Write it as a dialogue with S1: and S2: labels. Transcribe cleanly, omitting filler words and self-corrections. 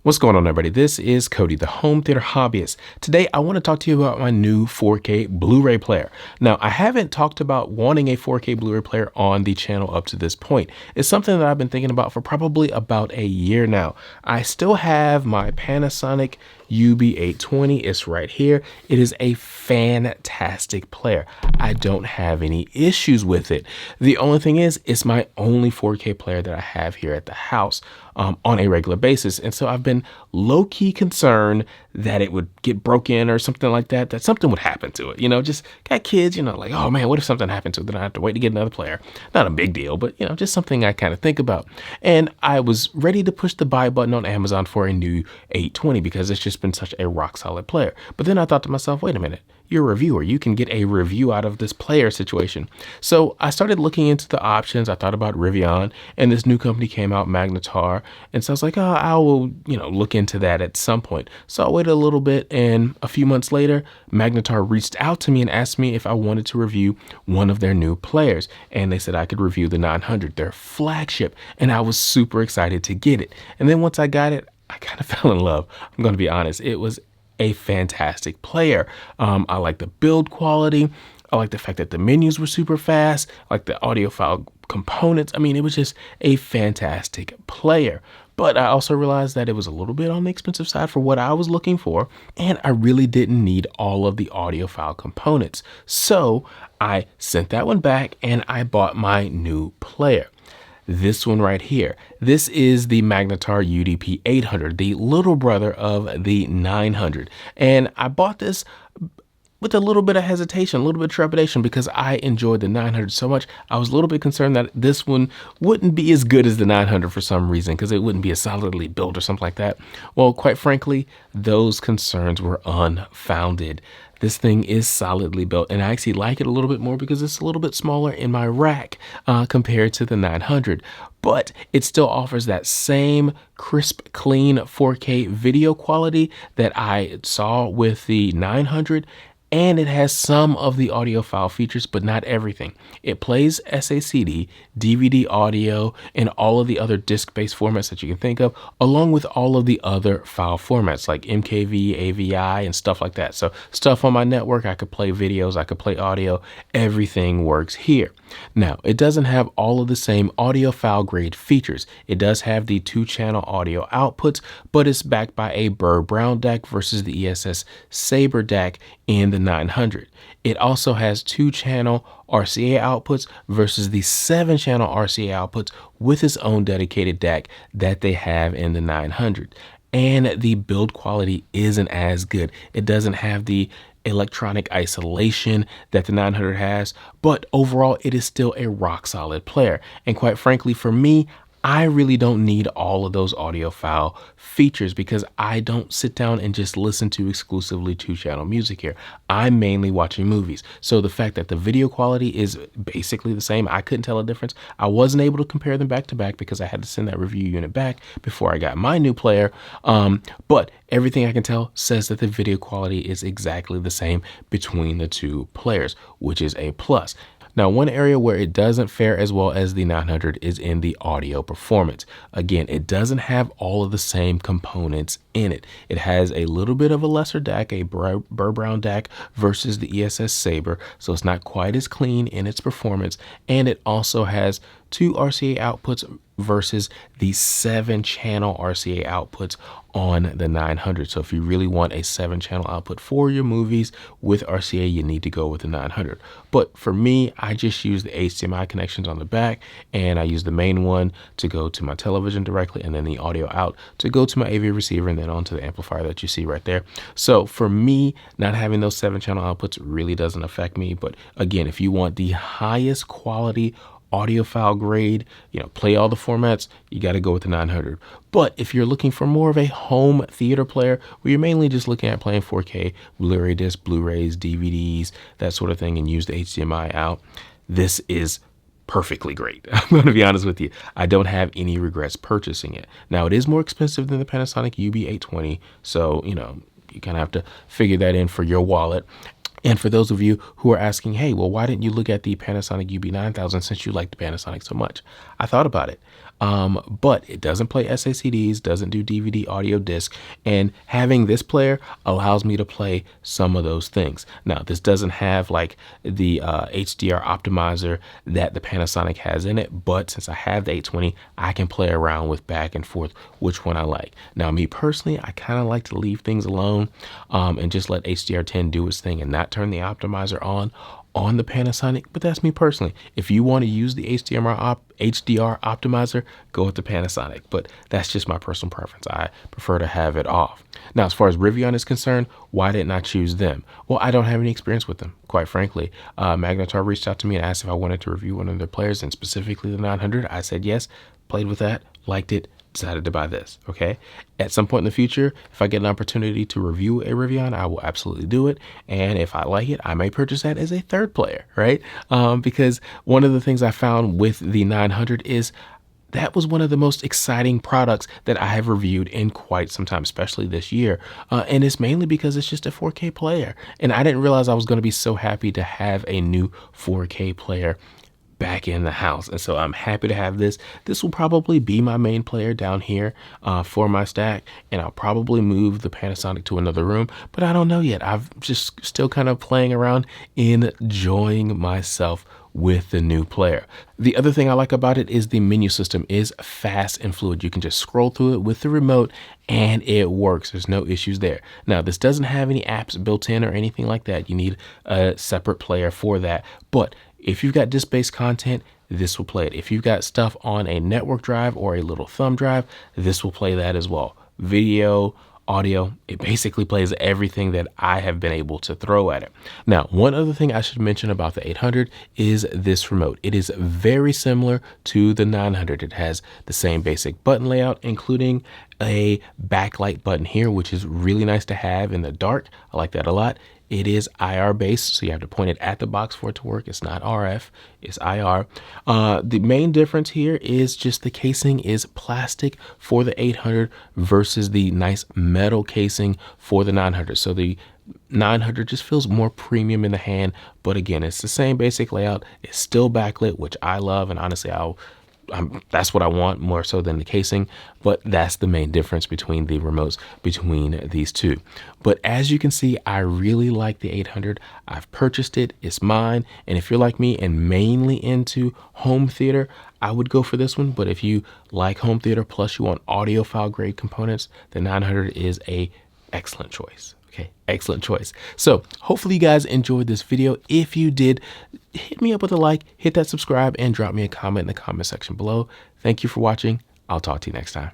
S1: What's going on, everybody? This is Cody, the home theater hobbyist. Today, I want to talk to you about my new 4K Blu-ray player. Now, I haven't talked about wanting a 4K Blu-ray player on the channel up to this point. It's something that I've been thinking about for probably about a year now. I still have my Panasonic UB-820. It's right here. It is a fantastic player. I don't have any issues with it. The only thing is, it's my only 4K player that I have here at the house on a regular basis. And so I've been low-key concerned that it would get broken or something like that, that something would happen to it. You know, just got kids, you know, like, oh man, what if something happened to it? Then I have to wait to get another player. Not a big deal, but you know, just something I kind of think about. And I was ready to push the buy button on Amazon for a new 820 because it's just been such a rock solid player. But then I thought to myself, wait a minute. You're a reviewer. You can get a review out of this player situation. So I started looking into the options. I thought about Reavon, and this new company came out, Magnetar. And so I was like, oh, I will, look into that at some point. So I waited a little bit, and a few months later, Magnetar reached out to me and asked me if I wanted to review one of their new players. And they said I could review the 900, their flagship. And I was super excited to get it. And then once I got it, I kind of fell in love. I'm going to be honest. It was a fantastic player. I like the build quality. I like the fact that the menus were super fast. I like the audiophile components. I mean, it was just a fantastic player. But I also realized that it was a little bit on the expensive side for what I was looking for, and I really didn't need all of the audiophile components. So I sent that one back and I bought my new player. This one right here. This is the Magnetar UDP800, the little brother of the 900. And I bought this with a little bit of hesitation, a little bit of trepidation, because I enjoyed the 900 so much. I was a little bit concerned that this one wouldn't be as good as the 900 for some reason, because it wouldn't be as solidly built or something like that. Well, quite frankly, those concerns were unfounded. This thing is solidly built, and I actually like it a little bit more because it's a little bit smaller in my rack compared to the 900. But it still offers that same crisp, clean 4K video quality that I saw with the 900. And it has some of the audiophile features, but not everything. It plays SACD, DVD audio, and all of the other disc-based formats that you can think of, along with all of the other file formats like MKV, AVI, and stuff like that. So stuff on my network, I could play videos, I could play audio, everything works here. Now, it doesn't have all of the same audiophile grade features. It does have the 2-channel audio outputs, but it's backed by a Burr Brown DAC versus the ESS Sabre DAC in the 900. It also has 2-channel RCA outputs versus the 7-channel RCA outputs with its own dedicated DAC that they have in the 900. And the build quality isn't as good. It doesn't have the electronic isolation that the 900 has, but overall it is still a rock solid player. And quite frankly, for me, I really don't need all of those audiophile features because I don't sit down and just listen to exclusively 2-channel music here. I'm mainly watching movies. So the fact that the video quality is basically the same, I couldn't tell a difference. I wasn't able to compare them back to back because I had to send that review unit back before I got my new player. But everything I can tell says that the video quality is exactly the same between the two players, which is a plus. Now, one area where it doesn't fare as well as the 900 is in the audio performance. Again, it doesn't have all of the same components in it. It has a little bit of a lesser DAC, a Burr Brown DAC versus the ESS Sabre, so it's not quite as clean in its performance. And it also has 2 RCA outputs versus the 7-channel RCA outputs on the 900. So if you really want a 7-channel output for your movies with RCA, you need to go with the 900. But for me, I just use the HDMI connections on the back, and I use the main one to go to my television directly, and then the audio out to go to my AV receiver and then onto the amplifier that you see right there. So for me, not having those 7-channel outputs really doesn't affect me. But again, if you want the highest quality audiophile grade, play all the formats, you got to go with the 900. But if you're looking for more of a home theater player where you're mainly just looking at playing 4K, Blu-ray discs, Blu-rays, DVDs, that sort of thing, and use the HDMI out, this is perfectly great. I'm going to be honest with you. I don't have any regrets purchasing it. Now, it is more expensive than the Panasonic UB-820, so, you kind of have to figure that in for your wallet. And for those of you who are asking, hey, well, why didn't you look at the Panasonic UB-9000 since you like the Panasonic so much? I thought about it. But it doesn't play SACDs, doesn't do DVD audio disc, and having this player allows me to play some of those things. Now, this doesn't have like the HDR optimizer that the Panasonic has in it, but since I have the 820, I can play around with back and forth which one I like. Now, me personally, I kind of like to leave things alone and just let HDR10 do its thing and not turn the optimizer on the Panasonic, but that's me personally. If you want to use the HDR optimizer, go with the Panasonic, but that's just my personal preference. I prefer to have it off. Now, as far as Reavon is concerned, why didn't I choose them? Well, I don't have any experience with them, quite frankly. Magnetar reached out to me and asked if I wanted to review one of their players, and specifically the 900. I said yes, played with that, liked it, decided to buy this. Okay, at some point in the future, if I get an opportunity to review a Reavon, I will absolutely do it, and if I like it, I may purchase that as a third player, right? Because one of the things I found with the 900 is that was one of the most exciting products that I have reviewed in quite some time, especially this year. And it's mainly because it's just a 4K player. And I didn't realize I was going to be so happy to have a new 4K player back in the house. And so I'm happy to have this. This will probably be my main player down here for my stack, and I'll probably move the Panasonic to another room, but I don't know yet. I've just still kind of playing around, enjoying myself with the new player. The other thing I like about it is the menu system is fast and fluid. You can just scroll through it with the remote and it works. There's no issues there. Now, this doesn't have any apps built in or anything like that. You need a separate player for that. But if you've got disk-based content, this will play it. If you've got stuff on a network drive or a little thumb drive, this will play that as well. Video, audio, it basically plays everything that I have been able to throw at it. Now, one other thing I should mention about the 800 is this remote. It is very similar to the 900. It has the same basic button layout, including a backlight button here, which is really nice to have in the dark. I like that a lot. It is IR based, so you have to point it at the box for it to work. It's not RF, it's IR. The main difference here is just the casing is plastic for the 800 versus the nice metal casing for the 900. So the 900 just feels more premium in the hand, but again, it's the same basic layout. It's still backlit, which I love, and honestly, that's what I want more so than the casing, but that's the main difference between the remotes between these two. But as you can see, I really like the 800. I've purchased it, it's mine, and if you're like me and mainly into home theater, I would go for this one. But if you like home theater plus you want audiophile grade components, the 900 is a excellent choice. Okay, excellent choice. So hopefully you guys enjoyed this video. If you did, hit me up with a like, hit that subscribe, and drop me a comment in the comment section below. Thank you for watching. I'll talk to you next time.